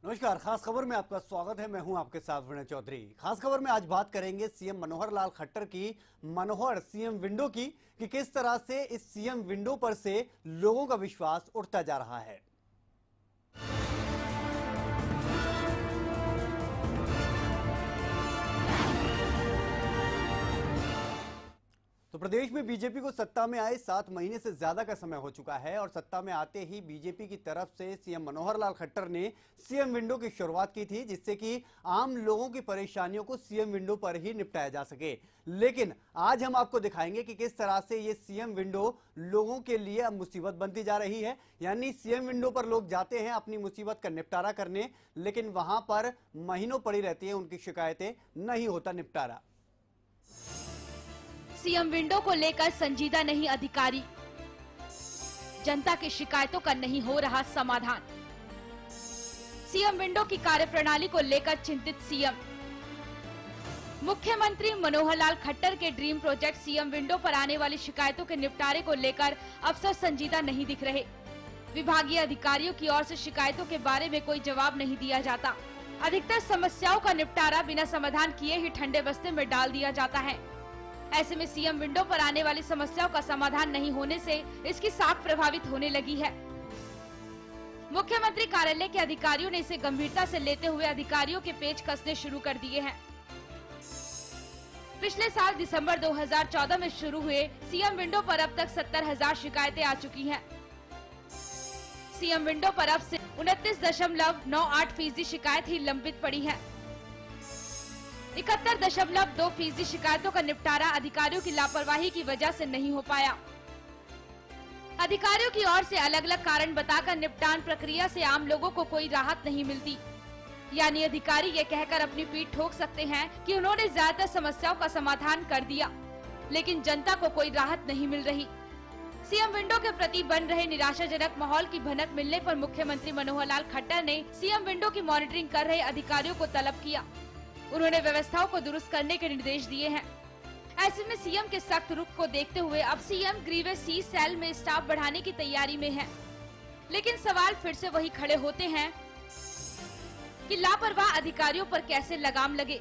नमस्कार, खास खबर में आपका स्वागत है। मैं हूं आपके साथ विनय चौधरी। खास खबर में आज बात करेंगे सीएम मनोहर लाल खट्टर की मनोहर सीएम विंडो की कि किस तरह से इस सीएम विंडो पर से लोगों का विश्वास उठता जा रहा है। तो प्रदेश में बीजेपी को सत्ता में आए 7 महीने से ज्यादा का समय हो चुका है और सत्ता में आते ही बीजेपी की तरफ से सीएम मनोहर लाल खट्टर ने सीएम विंडो की शुरुआत की थी, जिससे कि आम लोगों की परेशानियों को सीएम विंडो पर ही निपटाया जा सके। लेकिन आज हम आपको दिखाएंगे कि किस तरह से ये सीएम विंडो लोगों के लिए अब मुसीबत बनती जा रही है। यानी सीएम विंडो पर लोग जाते हैं अपनी मुसीबत का निपटारा करने, लेकिन वहां पर महीनों पड़ी रहती है उनकी शिकायतें, नहीं होता निपटारा। सीएम विंडो को लेकर संजीदा नहीं अधिकारी, जनता की शिकायतों का नहीं हो रहा समाधान। सीएम विंडो की कार्यप्रणाली को लेकर चिंतित सीएम। मुख्यमंत्री मनोहर लाल खट्टर के ड्रीम प्रोजेक्ट सीएम विंडो पर आने वाली शिकायतों के निपटारे को लेकर अफसर संजीदा नहीं दिख रहे। विभागीय अधिकारियों की ओर से शिकायतों के बारे में कोई जवाब नहीं दिया जाता। अधिकतर समस्याओं का निपटारा बिना समाधान किए ही ठंडे बस्ते में डाल दिया जाता है। ऐसे में सीएम विंडो पर आने वाली समस्याओं का समाधान नहीं होने से इसकी साख प्रभावित होने लगी है। मुख्यमंत्री कार्यालय के अधिकारियों ने इसे गंभीरता से लेते हुए अधिकारियों के पेच कसने शुरू कर दिए हैं। पिछले साल दिसंबर 2014 में शुरू हुए सीएम विंडो पर अब तक 70,000 शिकायतें आ चुकी हैं। सीएम विंडो पर अब से 29.98% शिकायत ही लंबित पड़ी है। 71.2% शिकायतों का निपटारा अधिकारियों की लापरवाही की वजह से नहीं हो पाया। अधिकारियों की ओर से अलग अलग कारण बताकर निपटान प्रक्रिया से आम लोगों को कोई राहत नहीं मिलती। यानी अधिकारी ये कहकर अपनी पीठ ठोक सकते हैं कि उन्होंने ज्यादातर समस्याओं का समाधान कर दिया, लेकिन जनता को कोई राहत नहीं मिल रही। सीएम विंडो के प्रति बन रहे निराशाजनक माहौल की भनक मिलने पर मुख्यमंत्री मनोहर लाल खट्टर ने सीएम विंडो की मॉनिटरिंग कर रहे अधिकारियों को तलब किया। उन्होंने व्यवस्थाओं को दुरुस्त करने के निर्देश दिए हैं। ऐसे में सीएम के सख्त रुख को देखते हुए अब सीएम ग्रीवेस सी सेल में स्टाफ बढ़ाने की तैयारी में है। लेकिन सवाल फिर से वही खड़े होते हैं कि लापरवाह अधिकारियों पर कैसे लगाम लगे।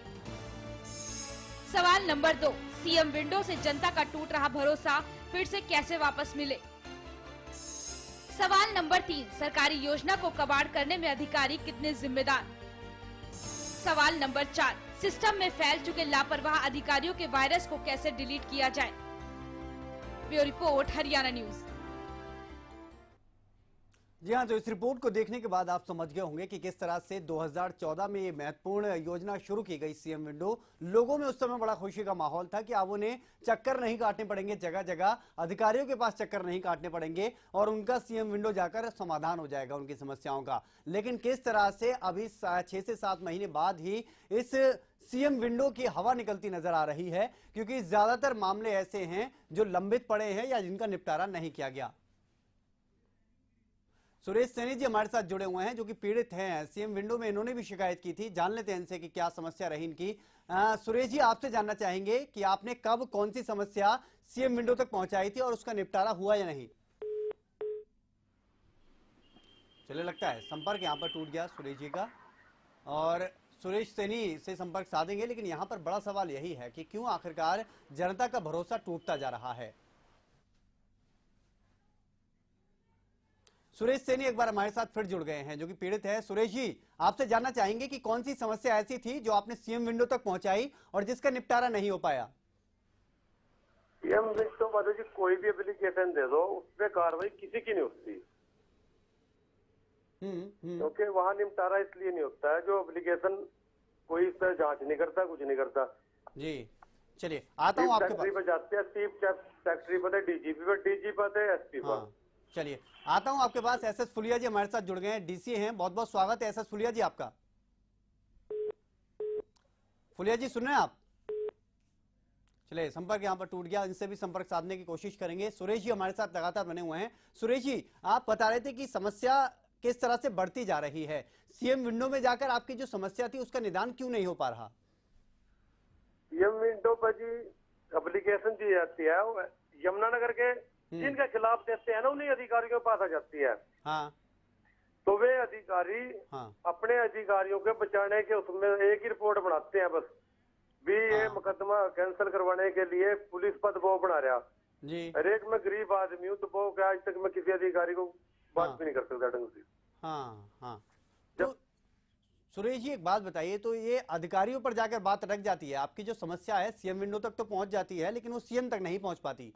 सवाल नंबर 2, सीएम विंडो से जनता का टूट रहा भरोसा फिर से कैसे वापस मिले। सवाल नंबर 3, सरकारी योजना को कबाड़ करने में अधिकारी कितने जिम्मेदार। सवाल नंबर 4, सिस्टम में फैल चुके लापरवाह अधिकारियों के वायरस को कैसे डिलीट किया जाए। Bureau report, Haryana news. जी हाँ, तो इस रिपोर्ट को देखने के बाद आप समझ गए होंगे कि किस तरह से 2014 में ये महत्वपूर्ण योजना शुरू की गई सीएम विंडो। लोगों में उस समय बड़ा खुशी का माहौल था कि अब उन्हें चक्कर नहीं काटने पड़ेंगे, जगह जगह अधिकारियों के पास चक्कर नहीं काटने पड़ेंगे और उनका सीएम विंडो जाकर समाधान हो जाएगा उनकी समस्याओं का। लेकिन किस तरह से अभी 6 से 7 महीने बाद ही इस सीएम विंडो की हवा निकलती नजर आ रही है, क्योंकि ज्यादातर मामले ऐसे हैं जो लंबित पड़े हैं या जिनका निपटारा नहीं किया गया। सुरेश सैनी जी हमारे साथ जुड़े हुए हैं, जो कि पीड़ित हैं सीएम विंडो में। इन्होंने भी शिकायत की थी, जान लेते हैं इनसे कि क्या समस्या रही इनकी। सुरेश जी, आपसे जानना चाहेंगे कि आपने कब कौन सी समस्या सीएम विंडो तक पहुंचाई थी और उसका निपटारा हुआ या नहीं। चलिए, लगता है संपर्क यहां पर टूट गया सुरेश जी का, और सुरेश सैनी से संपर्क साधेंगे। लेकिन यहां पर बड़ा सवाल यही है कि क्यों आखिरकार जनता का भरोसा टूटता जा रहा है। सुरेश सैनी एक बार हमारे साथ फिर जुड़ गए हैं, जो कि पीड़ित है। सुरेश जी, आपसे जानना चाहेंगे कि कौन सी समस्या ऐसी थी जो आपने सीएम विंडो तक पहुंचाई और जिसका निपटारा नहीं हो पाया। सीएम विंडो पर जी कोई भी एप्लीकेशन दे दो, उस पर कार्रवाई किसी की नहीं होती। क्योंकि वहाँ निपटारा इसलिए नहीं होता है, जो एप्लीकेशन कोई इस पर जांच नहीं करता, कुछ नहीं करता जी। चलिए, आता हूँ आपके पास। पे जाते हैं, चीफ सेक्रेटरी पर, डीजीपी पर, डीजी पर, एसपी पर। चलिए, आता हूं आपके पास। एसएस फुलिया जी हमारे साथ जुड़ गए हैं, डीसी हैं। बहुत बहुत स्वागत है एसएस फुलिया जी आपका। फुलिया जी, सुन रहे हैं आप? चलिए, संपर्क यहां पर टूट गया, इनसे भी संपर्क साधने की कोशिश करेंगे। सुरेश जी हमारे साथ लगातार बने हुए हैं। सुरेश जी, आप बता रहे थे कि समस्या किस तरह से बढ़ती जा रही है। सीएम विंडो में जाकर आपकी जो समस्या थी उसका निदान क्यों नहीं हो पा रहा। सीएम विंडो पर जी एप्लीकेशन दी जाती है, यमुनानगर के जिनके खिलाफ देते हैं ना, उन्हीं अधिकारियों के पास आ जाती है। हाँ। तो वे अधिकारी हाँ अपने अधिकारियों के बचाने के उसमें एक ही रिपोर्ट बनाते हैं बस भी ये हाँ। मुकदमा कैंसिल करवाने के लिए पुलिस पद वो बना रहा। जी अरे एक मैं गरीब आदमी हूँ तो वो क्या आज तक मैं किसी अधिकारी को बात हाँ भी नहीं कर सकता ढंग से। हाँ हाँ। तो जब सुरेश जी एक बात बताइए, तो ये अधिकारियों पर जाकर बात अटक जाती है, आपकी जो समस्या है सीएम विंडो तक तो पहुंच जाती है लेकिन वो सीएम तक नहीं पहुंच पाती।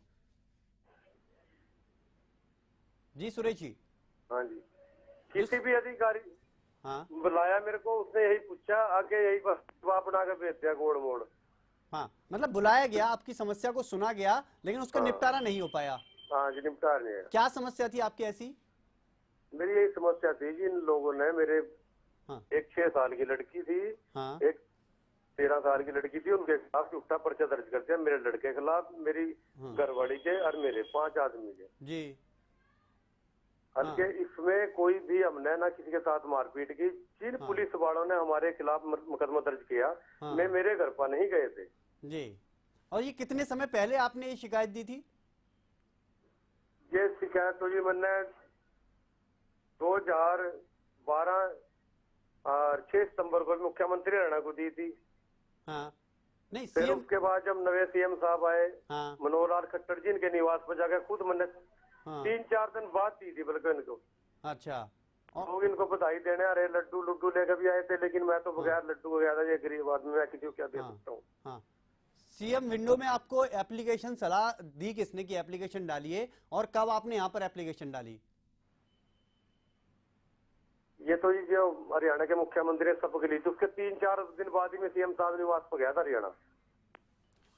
जी सुरेश जी। हाँ जी, किसी भी अधिकारी हाँ बुलाया मेरे को, उसने यही पूछा आगे यही जवाब बना के भेज दिया गोड़ मोड़। हाँ, मतलब बुलाया गया, आपकी समस्या को सुना गया लेकिन उसका हाँ। निपटारा नहीं हो पाया। हाँ जी, निपटा नहीं है। क्या समस्या थी आपकी ऐसी? मेरी यही समस्या थी जी, इन लोगों ने मेरे हाँ एक 6 साल की लड़की थी, हाँ एक 13 साल की लड़की थी, उनके खिलाफ झूठा पर्चा दर्ज कर दिया, मेरे लड़के के खिलाफ, मेरी हाँ। घरवाली के और मेरे 5 आदमी के। जी हल्के इसमें कोई भी हमने ना किसी के साथ मारपीट की। जिन हाँ। पुलिस वालों ने हमारे खिलाफ मुकदमा दर्ज किया, हाँ। मैं मेरे घर पर नहीं गए थे। जी। और ये कितने समय पहले आपने ये शिकायत दी थी? ये शिकायत तो जी मैंने 2012 और 6 सितंबर को मुख्यमंत्री हरियाणा को दी थी। हाँ नहीं फिर सीएम। उसके बाद जब नवे सीएम साहब आए, हाँ मनोहर लाल खट्टर जी, इनके निवास पर जाकर खुद मैंने हाँ 3-4 दिन बाद दी थी बल्कि इनको। अच्छा। और लोग इनको बधाई देने अरे लड्डू लड्डू लेकर भी आए थे, लेकिन मैं तो बगैर लड्डू गया था। ये गरीब आदमी, मैं किसी को क्या दे हाँ सकता हूँ। हाँ सीएम विंडो में आपको एप्लीकेशन सलाह दी किसने की एप्लीकेशन डालिए, और कब आपने यहाँ पर एप्लीकेशन डाली? ये तो जी जो हरियाणा के मुख्यमंत्री शपथ ली थी, उसके 3-4 दिन बाद ही मैं सीएम साहब निवास पर गया था हरियाणा।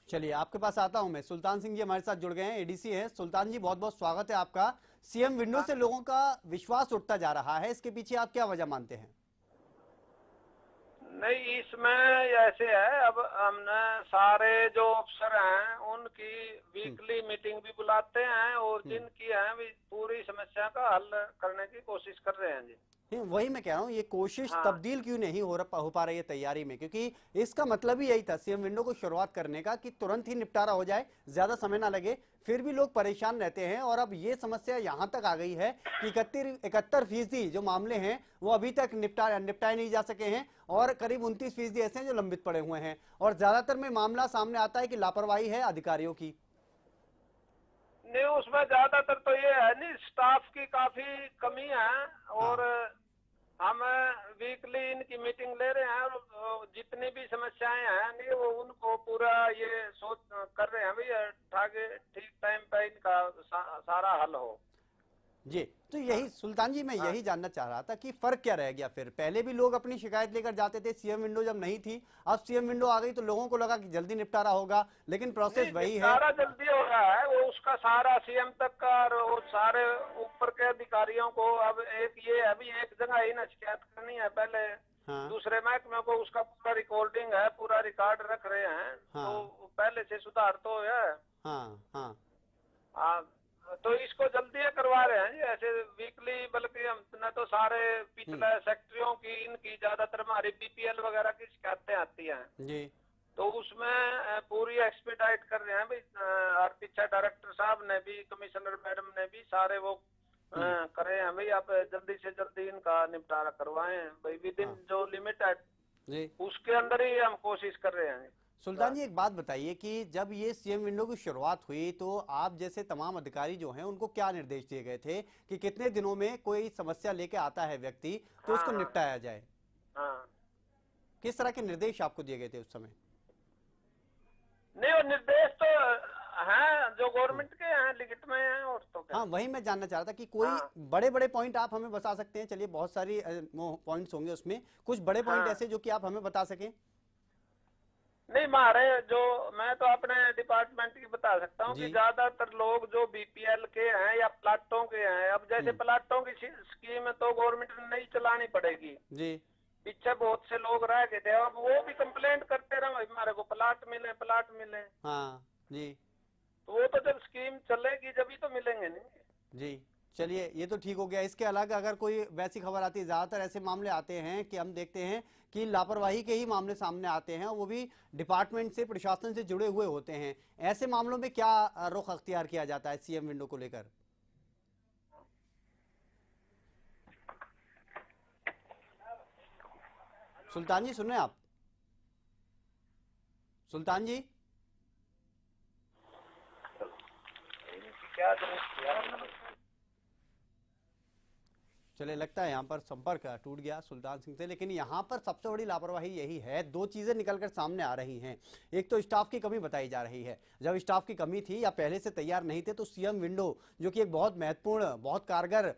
चलिए आपके पास आता हूं मैं। सुल्तान सिंह जी हमारे साथ जुड़ गए हैं, एडीसी हैं। सुल्तान जी बहुत बहुत स्वागत है आपका। सीएम विंडो से लोगों का विश्वास उठता जा रहा है, इसके पीछे आप क्या वजह मानते हैं? नहीं, इसमें ऐसे है, अब हमने सारे जो अफसर हैं उनकी वीकली मीटिंग भी बुलाते हैं और जिनकी है भी पूरी समस्या का हल करने की कोशिश कर रहे हैं जी। वही मैं कह रहा हूँ, ये कोशिश हाँ। तब्दील क्यों नहीं हो पा रही है तैयारी में? क्योंकि इसका मतलब ही यही था सीएम विंडो को शुरुआत करने का कि तुरंत ही निपटारा हो जाए, ज्यादा समय ना लगे। फिर भी लोग परेशान रहते हैं और अब ये समस्या यहाँ तक आ गई है कि 71% जो मामले हैं वो अभी तक निपटाए नहीं जा सके हैं और करीब 29% ऐसे हैं जो लंबित पड़े हुए हैं। और ज्यादातर में मामला सामने आता है कि लापरवाही है अधिकारियों की। नहीं, उसमें ज्यादातर तो ये है नहीं, स्टाफ की काफी कमी है और हम वीकली इनकी मीटिंग ले रहे हैं और जितनी भी समस्याएं हैं नहीं वो उनको पूरा ये सोच कर रहे हैं भैया ताकि ठीक टाइम पे इनका सारा हल हो जी। तो यही सुल्तान जी मैं यही जानना चाह रहा था कि फर्क क्या रह गया फिर? पहले भी लोग अपनी शिकायत लेकर जाते थे सीएम विंडो जब नहीं थी, अब सीएम विंडो आ गई तो लोगों को लगा कि जल्दी निपटारा होगा, लेकिन प्रोसेस वही है। सारा जल्दी हो रहा है, वो उसका सारा सीएम तक का और सारे ऊपर के अधिकारियों को अब एक ये अभी एक जगह ही ना शिकायत करनी है, पहले दूसरे महकमे को उसका पूरा रिकॉर्डिंग है, पूरा रिकॉर्ड रख रहे हैं। तो पहले से सुधार तो है। तो इसको जल्दी करवा रहे हैं ऐसे वीकली, बल्कि हमने तो सारे पिछले सेक्टरियों की इनकी ज्यादातर हमारी बीपीएल वगैरह की शिकायतें आती हैं जी, तो उसमें पूरी एक्सपेडाइट कर रहे हैं भाई। और पीछे डायरेक्टर साहब ने भी, कमिश्नर मैडम ने भी सारे वो करे हैं भाई, आप जल्दी से जल्दी इनका निपटारा करवाएं भाई, विद इन जो लिमिट है उसके अंदर ही हम कोशिश कर रहे हैं। सुल्तान जी एक बात बताइए कि जब ये सीएम विंडो की शुरुआत हुई तो आप जैसे तमाम अधिकारी जो हैं उनको क्या निर्देश दिए गए थे कि कितने दिनों में कोई समस्या लेके आता है व्यक्ति तो उसको निपटाया जाए? किस तरह के निर्देश आपको दिए गए थे उस समय? नहीं, वो निर्देश तो हैं जो गवर्नमेंट के हैं, लिखित में हैं और तो क्या? हाँ, वही मैं जानना चाह रहा था कि कोई बड़े बड़े पॉइंट आप हमें बता सकते हैं? चलिए बहुत सारी पॉइंट्स होंगे उसमें, कुछ बड़े पॉइंट ऐसे जो कि आप हमें बता सकें। नहीं, हमारे जो, मैं तो अपने डिपार्टमेंट की बता सकता हूँ कि ज्यादातर लोग जो बीपीएल के हैं या प्लाटों के हैं, अब जैसे प्लाटों की स्कीम तो गवर्नमेंट ने नहीं चलानी पड़ेगी जी, पीछे बहुत से लोग रह गए थे, अब वो भी कंप्लेंट करते रहे हमारे को प्लाट मिले। हाँ जी, तो वो तो जब स्कीम चलेगी जब तो मिलेंगे नहीं जी। चलिए ये तो ठीक हो गया। इसके अलावा अगर कोई वैसी खबर आती है, ज्यादातर ऐसे मामले आते हैं कि हम देखते हैं कि लापरवाही के ही मामले सामने आते हैं, वो भी डिपार्टमेंट से, प्रशासन से जुड़े हुए होते हैं। ऐसे मामलों में क्या रुख अख्तियार किया जाता है सीएम विंडो को लेकर? सुल्तान जी सुन रहे हैं आप? सुल्तान जी चले, लगता है यहाँ पर संपर्क टूट गया सुल्तान सिंह से। लेकिन यहाँ पर सबसे बड़ी लापरवाही यही है, दो चीजें निकलकर सामने आ रही हैं। एक तो स्टाफ की कमी बताई जा रही है। जब स्टाफ की कमी थी या पहले से तैयार नहीं थे तो सीएम विंडो, जो कि एक बहुत महत्वपूर्ण, बहुत कारगर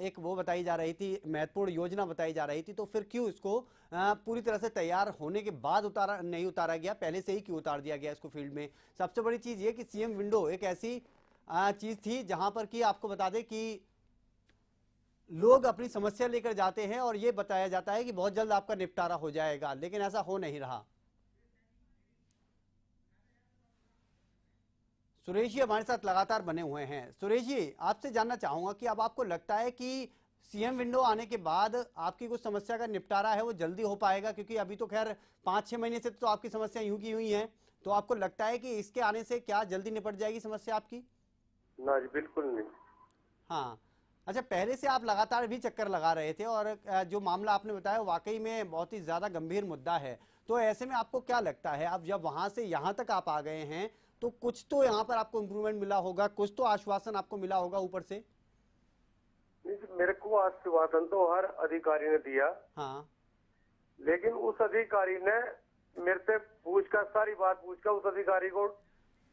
एक वो बताई जा रही थी, महत्वपूर्ण योजना बताई जा रही थी, तो फिर क्यों इसको पूरी तरह से तैयार होने के बाद नहीं उतारा गया, पहले से ही क्यों उतार दिया गया इसको फील्ड में? सबसे बड़ी चीज ये कि सीएम विंडो एक ऐसी चीज थी जहां पर कि आपको बता दें कि लोग अपनी समस्या लेकर जाते हैं और ये बताया जाता है कि बहुत जल्द आपका निपटारा हो जाएगा, लेकिन ऐसा हो नहीं रहा। सुरेश जी हमारे साथ लगातार बने हुए हैं। सुरेश जी, आपसे जानना चाहूंगा कि अब आपको लगता है कि सीएम विंडो आने के बाद आपकी कुछ समस्या का निपटारा है वो जल्दी हो पाएगा? क्योंकि अभी तो खैर 5-6 महीने से तो आपकी समस्या यूं की हुई है, तो आपको लगता है कि इसके आने से क्या जल्दी निपट जाएगी समस्या आपकी? ना जी, बिल्कुल नहीं। हाँ, अच्छा, पहले से आप लगातार भी चक्कर लगा रहे थे और जो मामला आपने बताया वाकई में बहुत ही ज्यादा गंभीर मुद्दा है, तो ऐसे में आपको क्या लगता है, अब जब वहां से यहां तक आप आ गए हैं तो कुछ तो यहाँ पर आपको इम्प्रूवमेंट मिला होगा, कुछ तो आश्वासन आपको मिला होगा ऊपर से? मेरे को आश्वासन तो हर अधिकारी ने दिया। हाँ, लेकिन उस अधिकारी ने मेरे से पूछकर, सारी बात पूछकर, उस अधिकारी को,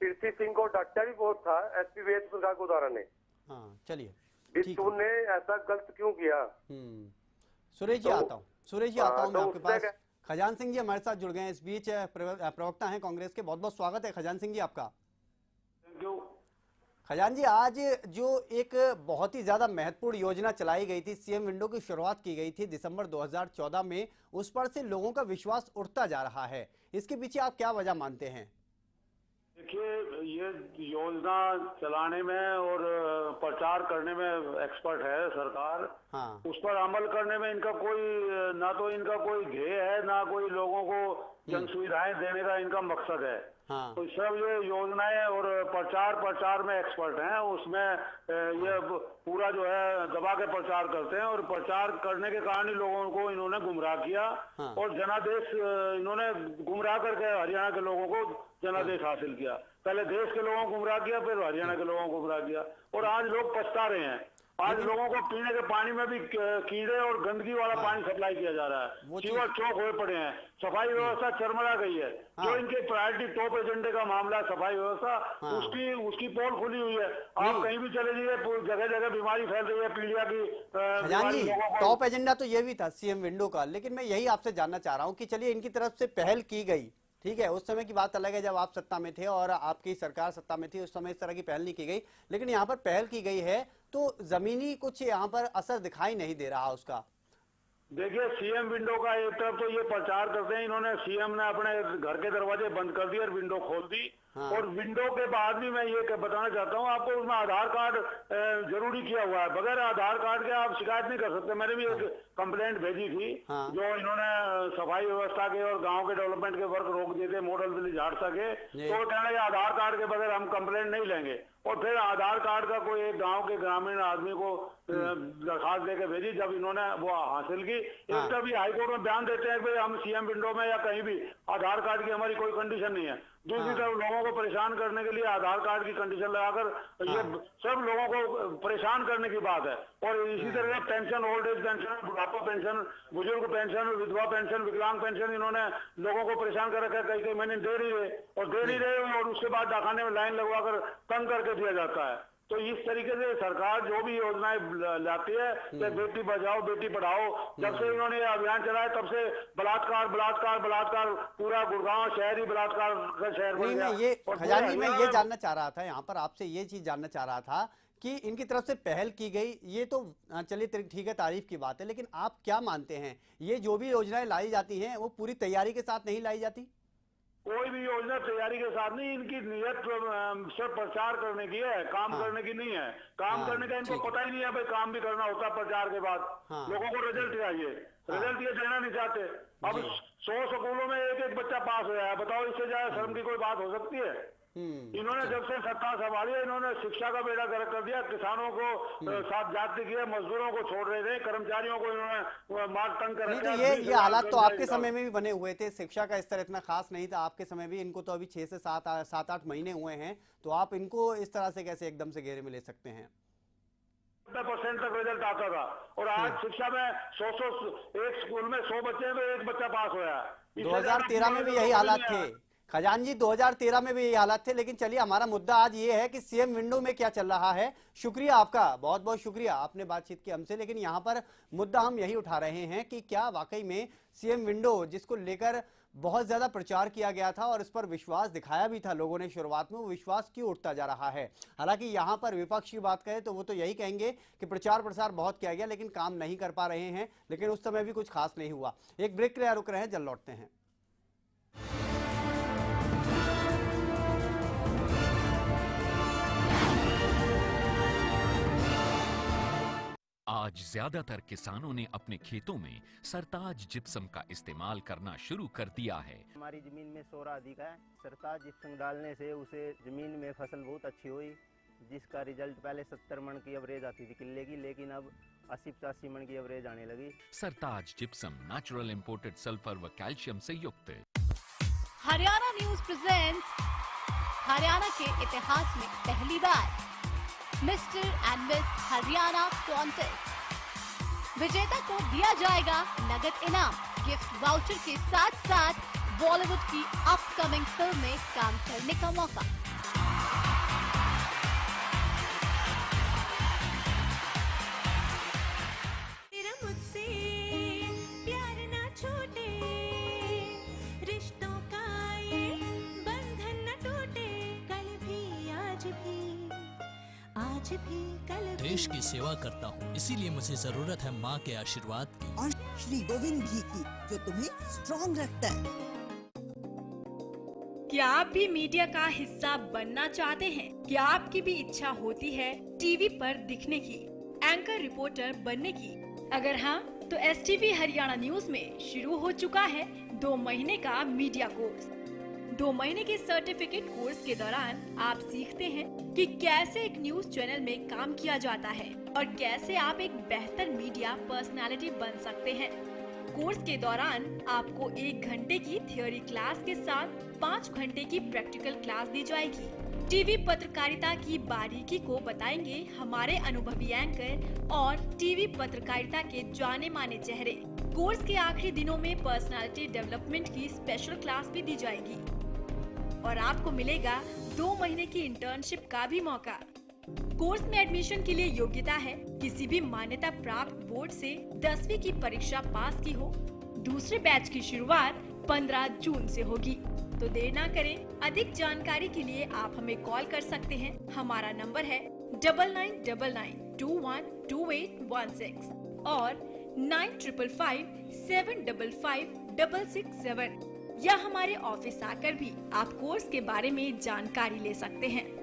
पृथ्वी सिंह को डांटा भी बहुत था, एसपी वेद प्रकाश गोदारा ने। हाँ, चलिए, तूने ऐसा गलत क्यों किया? सुरेश जी आता हूँ, सुरेश जी आता हूँ मैं आपके पास। खजान सिंह जी हमारे साथ जुड़ गए हैं इस बीच, प्रवक्ता हैं कांग्रेस के। बहुत बहुत स्वागत है खजान सिंह जी आपका। Thank you. खजान जी, आज जो एक बहुत ही ज्यादा महत्वपूर्ण योजना चलाई गई थी, सीएम विंडो की शुरुआत की गई थी दिसंबर 2014 में, उस पर से लोगों का विश्वास उठता जा रहा है, इसके पीछे आप क्या वजह मानते हैं? देखिए, ये योजना चलाने में और प्रचार करने में एक्सपर्ट है सरकार। हाँ। उस पर अमल करने में इनका कोई, ना तो इनका कोई ध्येय है, ना कोई लोगों को जन सुविधाएं देने का इनका मकसद है। हाँ। तो सब ये योजनाएं और प्रचार में एक्सपर्ट हैं, उसमें ये पूरा जो है दबा के प्रचार करते हैं और प्रचार करने के कारण ही लोगों को इन्होंने गुमराह किया। हाँ। और जनादेश इन्होंने गुमराह करके हरियाणा के लोगों को जनादेश हासिल किया। पहले देश के लोगों को गुमराह किया, फिर हरियाणा के लोगों को गुमराह किया, और आज लोग पछता रहे हैं। आज लोगों को पीने के पानी में भी कीड़े और गंदगी वाला पानी सप्लाई किया जा रहा है, सीवर चौक हुए पड़े हैं, सफाई व्यवस्था चरमरा गई है। जो इनके प्रायोरिटी टॉप एजेंडे का मामला सफाई व्यवस्था, उसकी पोल खुली हुई है। आप कहीं भी चले जाइए, जगह जगह बीमारी फैल रही है, पीलिया की। टॉप एजेंडा तो ये भी था सीएम विंडो का, लेकिन मैं यही आपसे जानना चाह रहा हूँ कि चलिए इनकी तरफ से पहल की गई, ठीक है, उस समय की बात अलग है जब आप सत्ता में थे और आपकी सरकार सत्ता में थी, उस समय इस तरह की पहल नहीं की गई, लेकिन यहाँ पर पहल की गई है तो जमीनी कुछ यहाँ पर असर दिखाई नहीं दे रहा उसका। देखिए, सीएम विंडो का एक तरफ तो ये प्रचार करते हैं, इन्होंने, सीएम ने अपने घर के दरवाजे बंद कर दिए और विंडो खोल दी। हाँ। और विंडो के बाद भी मैं ये बताना चाहता हूँ आपको, उसमें आधार कार्ड जरूरी किया हुआ है। बगैर आधार कार्ड के आप शिकायत नहीं कर सकते। मैंने भी एक कंप्लेंट भेजी थी। हाँ। जो इन्होंने सफाई व्यवस्था के और गांव के डेवलपमेंट के वर्क रोक दिए थे, मॉडल विलेज झाड़सा के, तो कहना है आधार कार्ड के बगैर हम कंप्लेंट नहीं लेंगे। और फिर आधार कार्ड का कोई एक गांव के ग्रामीण आदमी को दरखास्त देके भेजी, जब इन्होंने वो हासिल की। एक तरफ भी हाईकोर्ट में बयान देते हैं कि हम सीएम विंडो में या कहीं भी आधार कार्ड की हमारी कोई कंडीशन नहीं है, दूसरी तरफ लोगों को परेशान करने के लिए आधार कार्ड की कंडीशन लगाकर ये सब लोगों को परेशान करने की बात है। और इसी तरह पेंशन, ओल्ड एज पेंशन, बुढ़ापा पेंशन, बुजुर्ग पेंशन, विधवा पेंशन, विकलांग पेंशन, इन्होंने लोगों को परेशान कर रखा है। कई महीने दे नहीं रहे और उसके बाद डाकखाने में लाइन लगवाकर तंग करके दिया जाता है। तो इस तरीके से सरकार जो भी योजनाएं लाती है, बेटी बचाओ बेटी पढ़ाओ, जब से इन्होंने अभियान चलाया तब से बलात्कार पूरा गुड़गांव शहर ही बलात्कार का शहर बन गया। ये खजानी मैं ये जानना चाह रहा था यहाँ पर आपसे, ये चीज जानना चाह रहा था कि इनकी तरफ से पहल की गई, ये तो चलिए ठीक है, तारीफ की बात है, लेकिन आप क्या मानते हैं ये जो भी योजनाएं लाई जाती हैं वो पूरी तैयारी के साथ नहीं लाई जाती? कोई भी योजना तैयारी के साथ नहीं, इनकी नियत सिर्फ प्रचार करने की है, काम करने की नहीं है। काम करने का इनको पता ही नहीं है भाई, काम भी करना होता है प्रचार के बाद। लोगों को रिजल्ट चाहिए, रिजल्ट ये देना नहीं चाहते। अब 100 स्कूलों में एक बच्चा पास हो जाए, बताओ इससे ज्यादा शर्म की कोई बात हो सकती है? इन्होंने जब से सत्ता संभाली इन्होंने शिक्षा का बेड़ा गर्क कर दिया, किसानों को साथ जाति किए, मजदूरों को छोड़ रहे थे, कर्मचारियों को इन्होंने मार तंग कर रखा। ये हालात तो आपके समय में भी बने हुए थे, शिक्षा का स्तर इतना खास नहीं था आपके समय भी। इनको तो अभी 6 से 7-8 महीने हुए हैं, तो आप इनको इस तरह से कैसे एकदम से घेरे में ले सकते हैं? 90% तक रिजल्ट आता था और आज शिक्षा में 100 एक स्कूल में 100 बच्चे हैं तो एक बच्चा पास हुआ है। 2013 में भी यही हालात थे खजान जी, 2013 में भी यही हालात थे। लेकिन चलिए, हमारा मुद्दा आज ये है कि सीएम विंडो में क्या चल रहा है। शुक्रिया आपका, बहुत बहुत शुक्रिया, आपने बातचीत की हमसे। लेकिन यहाँ पर मुद्दा हम यही उठा रहे हैं कि क्या वाकई में सीएम विंडो, जिसको लेकर बहुत ज्यादा प्रचार किया गया था और इस पर विश्वास दिखाया भी था लोगों ने शुरुआत में, वो विश्वास क्यों उठता जा रहा है? हालांकि यहाँ पर विपक्ष की बात करें तो वो तो यही कहेंगे कि प्रचार प्रसार बहुत किया गया लेकिन काम नहीं कर पा रहे हैं, लेकिन उस समय भी कुछ खास नहीं हुआ। एक ब्रेक के लिए रुक रहे हैं, जल्द लौटते हैं। आज ज्यादातर किसानों ने अपने खेतों में सरताज जिप्सम का इस्तेमाल करना शुरू कर दिया है। हमारी जमीन में सोरा अधिक है, सरताज जिप्सम डालने से उसे जमीन में फसल बहुत अच्छी हुई, जिसका रिजल्ट पहले 70 मन की एवरेज आती थी किले की, लेकिन अब 80-85 मन की एवरेज आने लगी। सरताज जिप्सम नेचुरल इंपोर्टेड सल्फर व कैल्शियम से युक्त। हरियाणा न्यूज प्रेजेंट्स हरियाणा के इतिहास में पहली बार mister and miss Haryana contest. विजेता को दिया जाएगा नगद इनाम, गिफ्ट वाउचर के साथ साथ बॉलीवुड की अपकमिंग फिल्म में काम करने का मौका। देश की सेवा करता हूँ, इसीलिए मुझे जरूरत है माँ के आशीर्वाद की और श्री गोविंद घी की, जो तुम्हें स्ट्रॉन्ग रखता है। क्या आप भी मीडिया का हिस्सा बनना चाहते हैं? क्या आपकी भी इच्छा होती है टीवी पर दिखने की, एंकर रिपोर्टर बनने की? अगर हाँ, तो STV हरियाणा न्यूज में शुरू हो चुका है 2 महीने का मीडिया कोर्स। 2 महीने के सर्टिफिकेट कोर्स के दौरान आप सीखते हैं कि कैसे एक न्यूज चैनल में काम किया जाता है और कैसे आप एक बेहतर मीडिया पर्सनालिटी बन सकते हैं। कोर्स के दौरान आपको 1 घंटे की थ्योरी क्लास के साथ 5 घंटे की प्रैक्टिकल क्लास दी जाएगी। टीवी पत्रकारिता की बारीकी को बताएंगे हमारे अनुभवी एंकर और टीवी पत्रकारिता के जाने माने चेहरे। कोर्स के आखिरी दिनों में पर्सनालिटी डेवलपमेंट की स्पेशल क्लास भी दी जाएगी और आपको मिलेगा 2 महीने की इंटर्नशिप का भी मौका। कोर्स में एडमिशन के लिए योग्यता है किसी भी मान्यता प्राप्त बोर्ड से 10वीं की परीक्षा पास की हो। दूसरे बैच की शुरुआत 15 जून से होगी, तो देर ना करें। अधिक जानकारी के लिए आप हमें कॉल कर सकते हैं। हमारा नंबर है 9999212816 और 9555755667 या हमारे ऑफिस आकर भी आप कोर्स के बारे में जानकारी ले सकते हैं।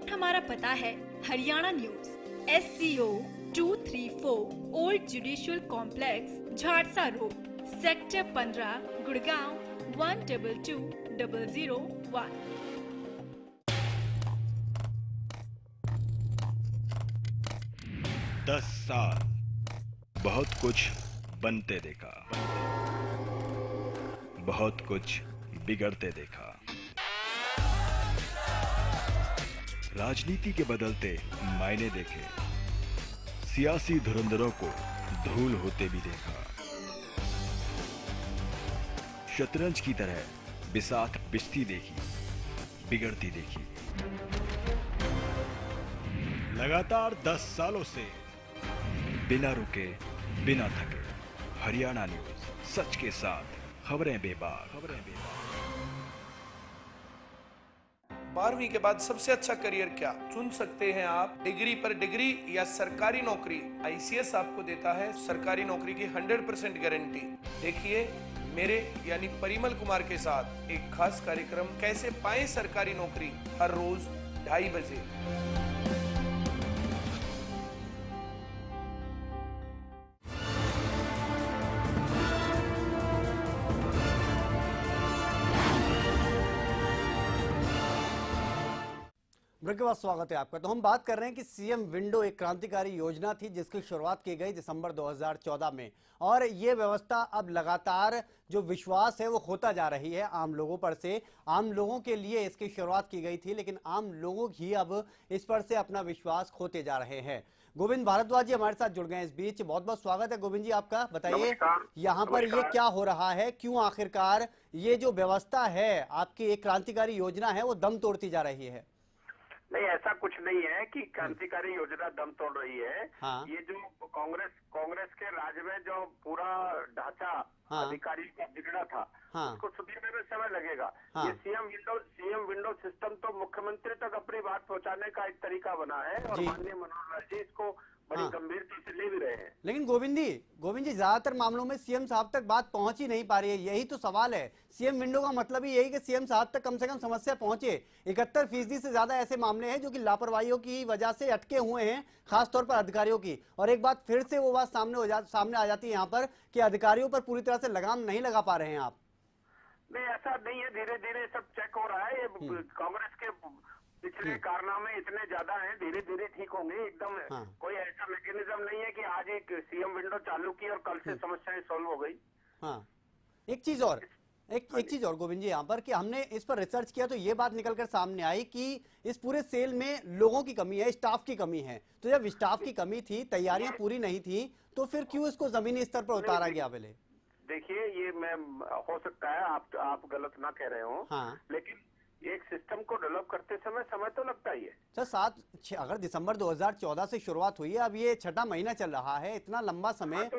हमारा पता है Haryana news, SCO 234 old judicial complex, Jharsa road, sector 15, Gurgaon 122001। दस साल बहुत कुछ बनते देखा, बहुत कुछ बिगड़ते देखा। राजनीति के बदलते मायने देखे, सियासी धुरंधरों को धूल होते भी देखा। शतरंज की तरह बिसात पिसती देखी, बिगड़ती देखी। लगातार 10 सालों से बिना रुके, बिना थके, हरियाणा न्यूज, सच के साथ, खबरें बेबाक। 12वीं के बाद सबसे अच्छा करियर क्या चुन सकते हैं आप? डिग्री पर डिग्री या सरकारी नौकरी? ICS आपको देता है सरकारी नौकरी की 100% गारंटी। देखिए मेरे यानी परिमल कुमार के साथ एक खास कार्यक्रम कैसे पाएं सरकारी नौकरी, हर रोज 2:30 बजे। ब्रेक के बाद स्वागत है आपका। तो हम बात कर रहे हैं कि सीएम विंडो एक क्रांतिकारी योजना थी जिसकी शुरुआत की गई दिसंबर 2014 में, और ये व्यवस्था अब लगातार जो विश्वास है वो खोता जा रही है आम लोगों पर से। आम लोगों के लिए इसकी शुरुआत की गई थी, लेकिन आम लोग ही अब इस पर से अपना विश्वास खोते जा रहे हैं। गोविंद भारद्वाज जी हमारे साथ जुड़ गए हैं इस बीच। बहुत बहुत स्वागत है गोविंद जी आपका। बताइए यहाँ पर ये क्या हो रहा है, क्यों आखिरकार ये जो व्यवस्था है आपकी एक क्रांतिकारी योजना है वो दम तोड़ती जा रही है? नहीं, ऐसा कुछ नहीं है कि क्रांतिकारी योजना दम तोड़ रही है। ये जो कांग्रेस के राज में जो पूरा ढांचा अधिकारियों का बिगड़ा था उसको सुधारने में समय लगेगा। ये सीएम विंडो सिस्टम तो मुख्यमंत्री तक अपनी बात पहुंचाने का एक तरीका बना है और माननीय मनोहर लाल जी इसको बड़ी गंभीरता से ले भी रहे हैं। लेकिन गोविंद जी ज्यादातर मामलों में सीएम साहब तक बात पहुंच ही नहीं पा रही है, यही तो सवाल है। सीएम विंडो का मतलब ही यही कि सीएम साहब तक कम से कम समस्या पहुंचे। 71% से ज्यादा ऐसे मामले हैं जो कि लापरवाहियों की वजह से अटके हुए हैं, खासतौर पर अधिकारियों की। और एक बात फिर से वो बात सामने आ जाती है यहाँ पर कि अधिकारियों पर पूरी तरह से लगाम नहीं लगा पा रहे हैं आप। नहीं, ऐसा नहीं है, धीरे धीरे सब चेक हो रहा है। ये कांग्रेस के पिछले कारनामे इतने ज्यादा हैं, धीरे धीरे ठीक होंगे। एकदम कोई ऐसा मैकेनिज्म नहीं है कि आज एक सीएम विंडो चालू की और कल से समस्याएं सॉल्व हो गई। एक चीज और गोविंद जी यहाँ पर कि हमने इस पर रिसर्च किया तो ये बात निकलकर सामने आई कि इस पूरे सेल में लोगों की कमी है, स्टाफ की कमी है। तो जब स्टाफ की कमी थी, तैयारियां पूरी नहीं थी, तो फिर क्यों इसको जमीनी स्तर पर उतारा गया? पहले देखिए, ये हो सकता है आप गलत ना कह रहे हो, लेकिन एक सिस्टम को डेवलप करते समय तो लगता ही है सर। अगर दिसंबर 2014 से शुरुआत हुई है, अब ये 6वां महीना चल रहा है, इतना लंबा समय।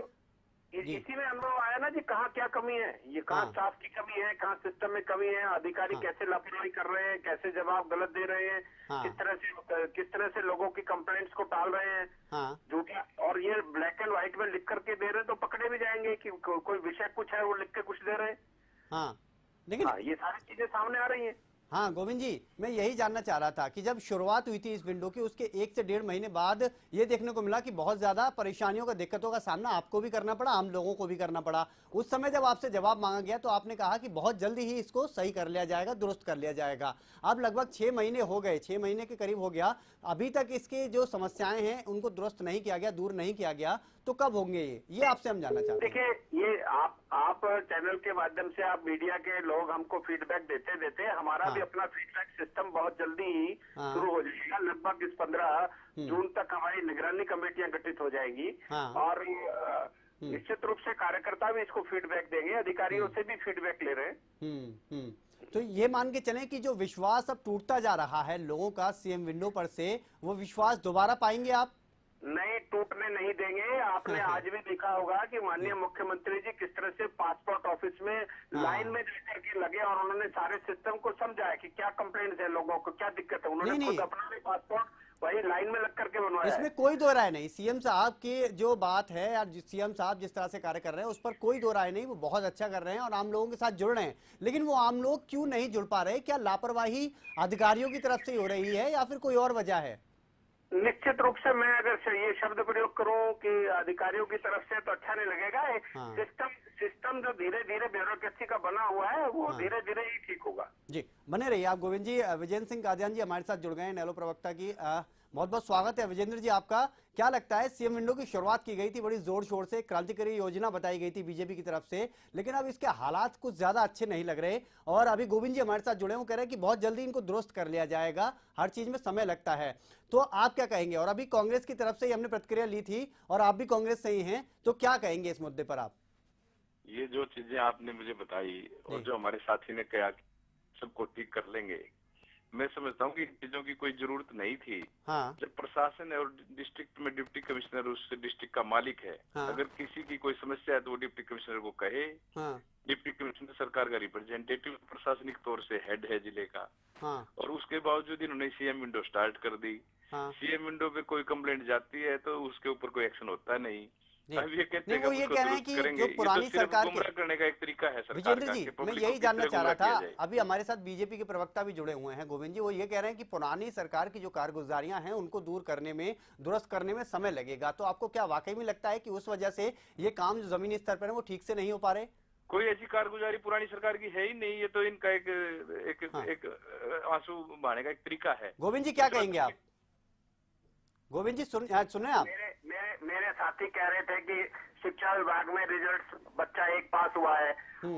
इसी में अनुभव आया ना जी, कहाँ क्या कमी है, ये कहाँ स्टाफ की कमी है, कहाँ सिस्टम में कमी है, अधिकारी कैसे लापरवाही कर रहे हैं, कैसे जवाब गलत दे रहे हैं, किस तरह से लोगों की कंप्लेंट्स को टाल रहे हैं झूठा, और ये ब्लैक एंड व्हाइट में लिख करके दे रहे हैं तो पकड़े भी जाएंगे कि कोई विषय कुछ है वो लिख के कुछ दे रहे हैं। लेकिन ये सारी चीजें सामने आ रही है। गोविंद जी, मैं यही जानना चाह रहा था कि जब शुरुआत हुई थी इस विंडो की, उसके 1 से 1.5 महीने बाद ये देखने को मिला कि बहुत ज्यादा परेशानियों का, दिक्कतों का सामना आपको भी करना पड़ा, आम लोगों को भी करना पड़ा। उस समय जब आपसे जवाब मांगा गया तो आपने कहा कि बहुत जल्दी ही इसको सही कर लिया जाएगा, दुरुस्त कर लिया जाएगा। अब लगभग 6 महीने हो गए, 6 महीने के करीब हो गया, अभी तक इसके जो समस्याएं हैं उनको दुरुस्त नहीं किया गया, दूर नहीं किया गया, तो कब होंगे ये आपसे हम जानना चाहते हैं। देखिए, ये आप चैनल के माध्यम से, आप मीडिया के लोग हमको फीडबैक देते हमारा भी अपना फीडबैक सिस्टम बहुत जल्दी ही शुरू हो जाएगा। लगभग इस 15 जून तक हमारी निगरानी कमेटियां गठित हो जाएंगी और निश्चित रूप से कार्यकर्ता भी इसको फीडबैक देंगे, अधिकारियों से भी फीडबैक ले रहे हैं। तो ये मान के चलें कि जो विश्वास अब टूटता जा रहा है लोगों का सीएम विंडो पर से, वो विश्वास दोबारा पाएंगे आप? नहीं, टूटने नहीं देंगे। आपने आज भी देखा होगा कि माननीय मुख्यमंत्री जी किस तरह से पासपोर्ट ऑफिस में लाइन में जाकर के लगे और उन्होंने सारे सिस्टम को समझाया कि क्या कंप्लेंट्स है लोगों को, क्या दिक्कत है। उन्होंने खुद अपना भी पासपोर्ट वही लाइन में लग करके बनवाया। इसमें कोई दो राय नहीं। सीएम साहब की जो बात है या सीएम साहब जिस तरह से कार्य कर रहे हैं उस पर कोई दो राय नहीं, वो बहुत अच्छा कर रहे हैं और आम लोगों के साथ जुड़ रहे हैं। लेकिन वो आम लोग क्यों नहीं जुड़ पा रहे? क्या लापरवाही अधिकारियों की तरफ से हो रही है या फिर कोई और वजह है? निश्चित रूप से मैं अगर ये शब्द प्रयोग करूं कि अधिकारियों की तरफ से, तो अच्छा नहीं लगेगा। सिस्टम जो धीरे धीरे ब्यूरोक्रेसी का बना हुआ है वो धीरे धीरे ही ठीक होगा। जी, बने रहिए आप गोविंद जी। विजेंद्र सिंह कादियान जी हमारे साथ जुड़ गए हैं, नैलो प्रवक्ता की। बहुत बहुत स्वागत है विजेंद्र जी आपका। क्या लगता है, सीएम विंडो की शुरुआत की गई थी बड़ी जोर शोर से, क्रांतिकारी योजना बताई गई थी बीजेपी की तरफ से, लेकिन अब इसके हालात कुछ ज्यादा अच्छे नहीं लग रहे। और अभी गोविंद जी हमारे साथ जुड़े हैं, वो कह रहे हैं कि बहुत जल्दी इनको दुरुस्त कर लिया जाएगा, हर चीज में समय लगता है। तो आप क्या कहेंगे? और अभी कांग्रेस की तरफ से हमने प्रतिक्रिया ली थी और आप भी कांग्रेस से ही हैं, तो क्या कहेंगे इस मुद्दे पर आप? ये जो चीजें आपने मुझे बताई और जो हमारे साथी ने कहा सबको ठीक कर लेंगे, मैं समझता हूँ कि इन चीजों की कोई जरूरत नहीं थी। जब प्रशासन है और डिस्ट्रिक्ट में डिप्टी कमिश्नर उस डिस्ट्रिक्ट का मालिक है, अगर किसी की कोई समस्या है तो वो डिप्टी कमिश्नर को कहे। डिप्टी कमिश्नर सरकार का रिप्रेजेंटेटिव प्रशासनिक तौर से हेड है जिले का, और उसके बावजूद इन्होंने सीएम विंडो स्टार्ट कर दी। सीएम विंडो पे कोई कंप्लेंट जाती है तो उसके ऊपर कोई एक्शन होता नहीं। नहीं, वो ये कह रहे हैं कि जो पुरानी सरकार के करने का एक तरीका है विजेंद्र जी, मैं यही जानना चाह रहा था। अभी हमारे साथ बीजेपी के प्रवक्ता भी जुड़े हुए हैं गोविंद जी, वो ये कह रहे हैं कि पुरानी सरकार की जो कारगुजारियां हैं उनको दूर करने में, दुरुस्त करने में समय लगेगा। तो आपको क्या वाकई में लगता है कि उस वजह से ये काम जो जमीनी स्तर पर है वो ठीक से नहीं हो पा रहे? कोई ऐसी कारगुजारी पुरानी सरकार की है ही नहीं। ये तो इनका एक आंसू बहाने का एक तरीका है। गोविंद जी क्या कहेंगे आप? गोविंद जी सुने आप? मेरे साथी कह रहे थे कि शिक्षा विभाग में रिजल्ट बच्चा एक पास हुआ है।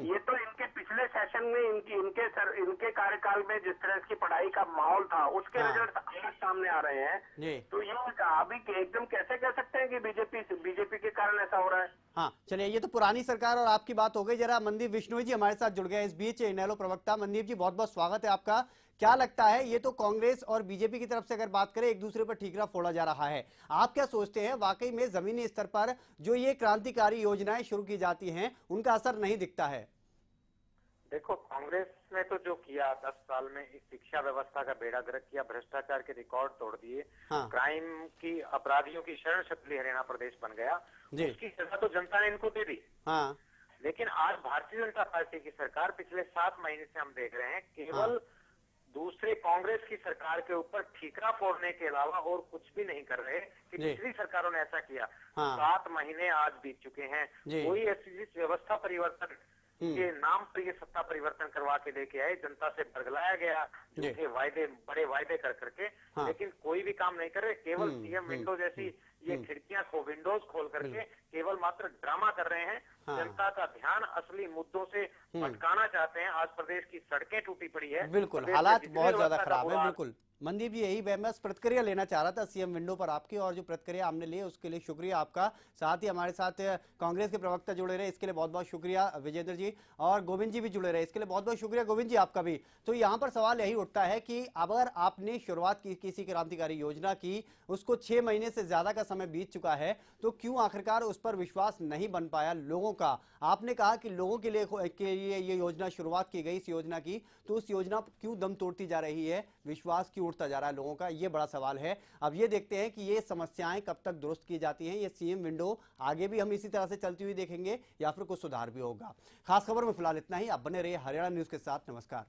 ये तो इनके पिछले सेशन में इनके कार्यकाल में जिस तरह की पढ़ाई का माहौल था उसके रिजल्ट आज सामने आ रहे हैं। तो ये अभी एकदम कैसे कह सकते हैं कि बीजेपी के कारण ऐसा हो रहा है? हाँ चलिए, ये तो पुरानी सरकार और आपकी बात हो गई। जरा मनदीप बिश्नोई जी हमारे साथ जुड़ गए इस बीच, इनेलो प्रवक्ता। मनदीप जी बहुत बहुत स्वागत है आपका। क्या लगता है, ये तो कांग्रेस और बीजेपी की तरफ से अगर बात करें एक दूसरे पर ठीकरा फोड़ा जा रहा है, आप क्या सोचते हैं वाकई में जमीनी स्तर पर जो ये क्रांतिकारी योजनाएं शुरू की जाती हैं उनका असर नहीं दिखता है? देखो, कांग्रेस ने तो जो किया 10 साल में इस शिक्षा व्यवस्था का बेड़ा गर्क किया, भ्रष्टाचार के रिकॉर्ड तोड़ दिए, क्राइम की अपराधियों की शरण शक्ति हरियाणा प्रदेश बन गया, उसकी सजा तो जनता ने इनको दे दी। लेकिन आज भारतीय जनता पार्टी की सरकार पिछले 7 महीने से हम देख रहे हैं केवल दूसरे कांग्रेस की सरकार के ऊपर ठीकरा फोड़ने के अलावा और कुछ भी नहीं कर रहे कि पिछली सरकारों ने ऐसा किया। 7 महीने आज बीत चुके हैं, कोई ऐसी व्यवस्था परिवर्तन के नाम पर ये सत्ता परिवर्तन करवा के लेके आए, जनता से बरगलाया गया, झूठे वायदे, बड़े वायदे कर करके, लेकिन कोई भी काम नहीं कर रहे। केवल सीएम विंडो जैसी ये खिड़कियां विंडोज खोल करके केवल मात्र ड्रामा कर रहे हैं। जनता का ध्यान असली मुद्दों से भटकाना चाहते हैं। आज प्रदेश की सड़कें टूटी पड़ी है, बिल्कुल हालात बहुत ज्यादा खराब है। बिल्कुल मनदीप जी, यही मैं प्रतिक्रिया लेना चाह रहा था सीएम विंडो पर आपकी, और जो प्रतिक्रिया हमने ली उसके लिए शुक्रिया आपका। साथ ही हमारे साथ कांग्रेस के प्रवक्ता जुड़े रहे, इसके लिए बहुत बहुत शुक्रिया विजेंद्र जी, और गोविंद जी भी जुड़े रहे, इसके लिए बहुत बहुत शुक्रिया गोविंद जी आपका भी। तो यहाँ पर सवाल यही उठता है कि अगर आपने शुरुआत की किसी क्रांतिकारी योजना की, उसको 6 महीने से ज्यादा का समय बीत चुका है, तो क्यों आखिरकार उस पर विश्वास नहीं बन पाया लोगों का? आपने कहा कि लोगों के लिए ये योजना शुरुआत की गई, इस योजना की, तो उस योजना क्यों दम तोड़ती जा रही है, विश्वास क्यों उठता जा रहा है लोगों का, ये बड़ा सवाल है। अब ये देखते हैं कि ये समस्याएं कब तक दुरुस्त की जाती हैं। ये सीएम विंडो आगे भी हम इसी तरह से चलती हुई देखेंगे या फिर कुछ सुधार भी होगा। खास खबर में फिलहाल इतना ही। आप बने रहिए हरियाणा न्यूज के साथ। नमस्कार।